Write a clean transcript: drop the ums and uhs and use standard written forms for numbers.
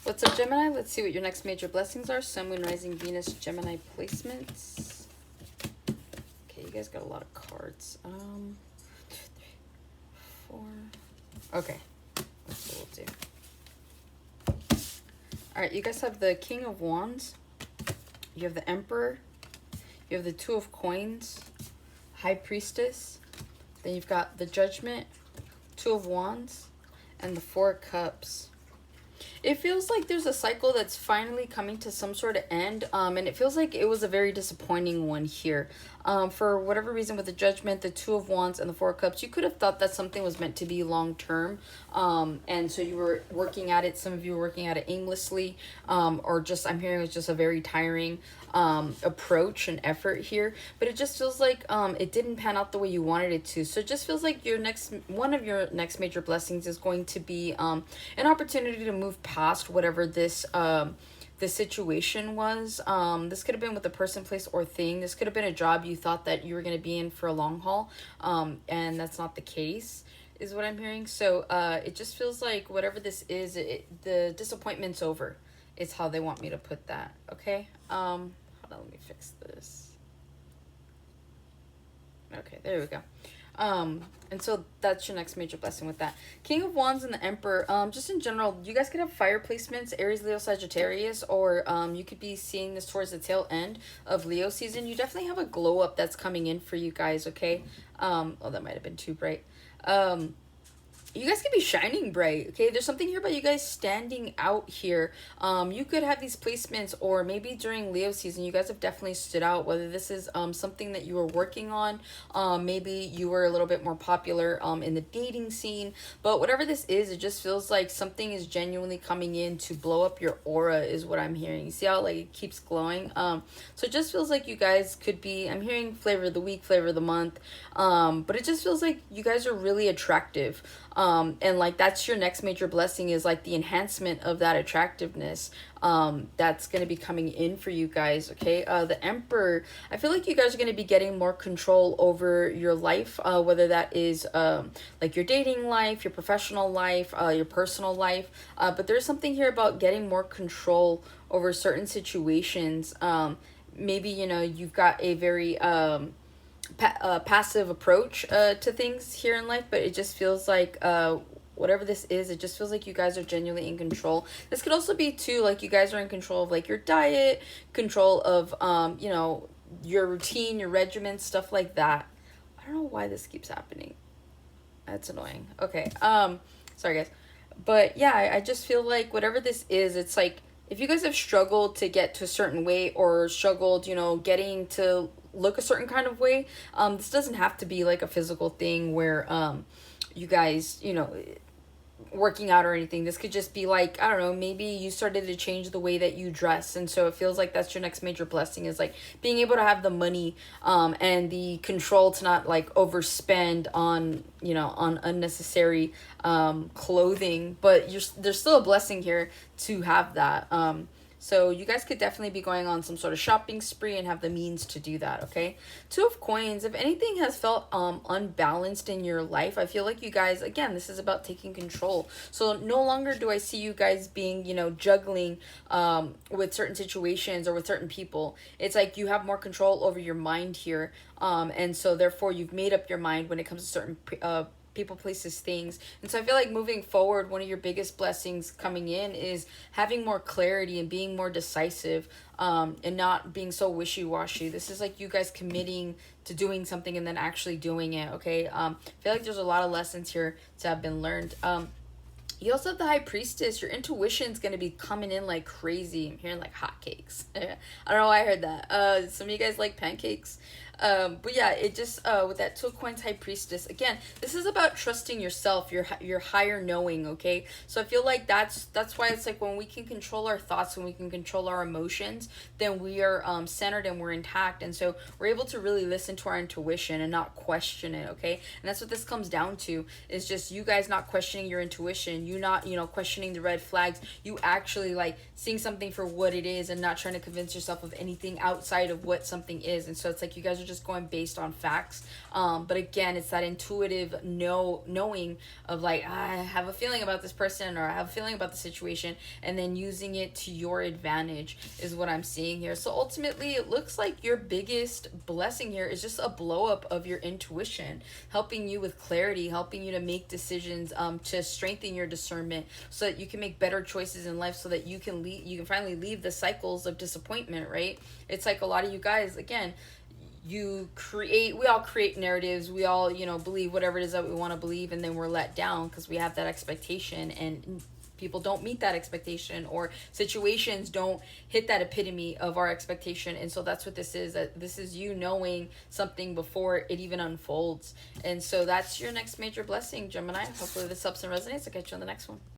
What's up, Gemini? Let's see what your next major blessings are. Sun, Moon, Rising, Venus, Gemini placements. Okay, you guys got a lot of cards. 2, 3, 4. Okay, that's what we'll do. All right, you guys have the King of Wands. You have the Emperor. You have the Two of Coins, High Priestess. Then you've got the Judgment, Two of Wands, and the Four of Cups. It feels like there's a cycle that's finally coming to some sort of end, and it feels like it was a very disappointing one here. For whatever reason, with the Judgment, the Two of Wands, and the Four of Cups, you could have thought that something was meant to be long term, and so you were working at it. Some of you were working at it aimlessly, or just, I'm hearing it was just a very tiring approach and effort here. But it just feels like it didn't pan out the way you wanted it to. So it just feels like one of your next major blessings is going to be an opportunity to move past whatever this situation was. This could have been with a person, place, or thing. This could have been a job you thought that you were going to be in for a long haul, and that's not the case, is what I'm hearing. So it just feels like whatever this is, the disappointment's over, is how they want me to put that. Okay, hold on, let me fix this. Okay, there we go. And so that's your next major blessing with that. King of Wands and the Emperor. Just in general, you guys could have fire placements, Aries, Leo, Sagittarius, or you could be seeing this towards the tail end of Leo season. You definitely have a glow up that's coming in for you guys, okay? Oh, that might have been too bright. You guys could be shining bright, okay? There's something here about you guys standing out here. You could have these placements, or maybe during Leo season, you guys have definitely stood out, whether this is something that you were working on, maybe you were a little bit more popular in the dating scene, but whatever this is, it just feels like something is genuinely coming in to blow up your aura, is what I'm hearing. You see how like it keeps glowing? So it just feels like you guys could be, I'm hearing flavor of the week, flavor of the month, but it just feels like you guys are really attractive. And like that's your next major blessing, is like the enhancement of that attractiveness that's going to be coming in for you guys, okay? The Emperor, I feel like you guys are going to be getting more control over your life, whether that is like your dating life, your professional life, your personal life, but there's something here about getting more control over certain situations. Maybe, you know, you've got a very passive approach to things here in life, but it just feels like whatever this is, it just feels like you guys are genuinely in control. This could also be too, like you guys are in control of like your diet, control of you know, your routine, your regimen, stuff like that. I don't know why this keeps happening. That's annoying. Okay, sorry guys, but yeah, I just feel like whatever this is, it's like if you guys have struggled to get to a certain weight, or struggled, you know, getting to look a certain kind of way, this doesn't have to be like a physical thing where you guys, you know, working out or anything. This could just be like, I don't know, maybe you started to change the way that you dress, and so it feels like that's your next major blessing, is like being able to have the money and the control to not like overspend on, you know, on unnecessary clothing, but there's still a blessing here to have that. So you guys could definitely be going on some sort of shopping spree and have the means to do that, okay? Two of Coins, if anything has felt unbalanced in your life, I feel like you guys, again, this is about taking control. So no longer do I see you guys being, you know, juggling with certain situations or with certain people. It's like you have more control over your mind here, and so therefore you've made up your mind when it comes to certain people, places, things. And so I feel like moving forward, one of your biggest blessings coming in is having more clarity and being more decisive, and not being so wishy-washy. This is like you guys committing to doing something and then actually doing it, okay? I feel like there's a lot of lessons here to have been learned. You also have the High Priestess. Your intuition's going to be coming in like crazy. I'm hearing like hotcakes. I don't know why I heard that. Some of you guys like pancakes. But yeah, it just, with that Two of Coins, High Priestess, again, this is about trusting yourself, your higher knowing, okay? So I feel like that's why it's like when we can control our thoughts, when we can control our emotions, then we are centered and we're intact. And so we're able to really listen to our intuition and not question it, okay? And that's what this comes down to, is just you guys not questioning your intuition, you not, you know, questioning the red flags, you actually like seeing something for what it is and not trying to convince yourself of anything outside of what something is. And so it's like you guys are wasn't just going based on facts. But again, it's that intuitive knowing of like, I have a feeling about this person, or I have a feeling about the situation, and then using it to your advantage is what I'm seeing here. So ultimately, it looks like your biggest blessing here is just a blow up of your intuition, helping you with clarity, helping you to make decisions, to strengthen your discernment, so that you can make better choices in life, so that you can finally leave the cycles of disappointment, right? It's like a lot of you guys, again, we all create narratives, we all, believe whatever it is that we want to believe, and then we're let down because we have that expectation, and people don't meet that expectation, or situations don't hit that epitome of our expectation. And so that's what this is. That this is you knowing something before it even unfolds. And so that's your next major blessing, Gemini. Hopefully this helps and resonates. I'll catch you on the next one.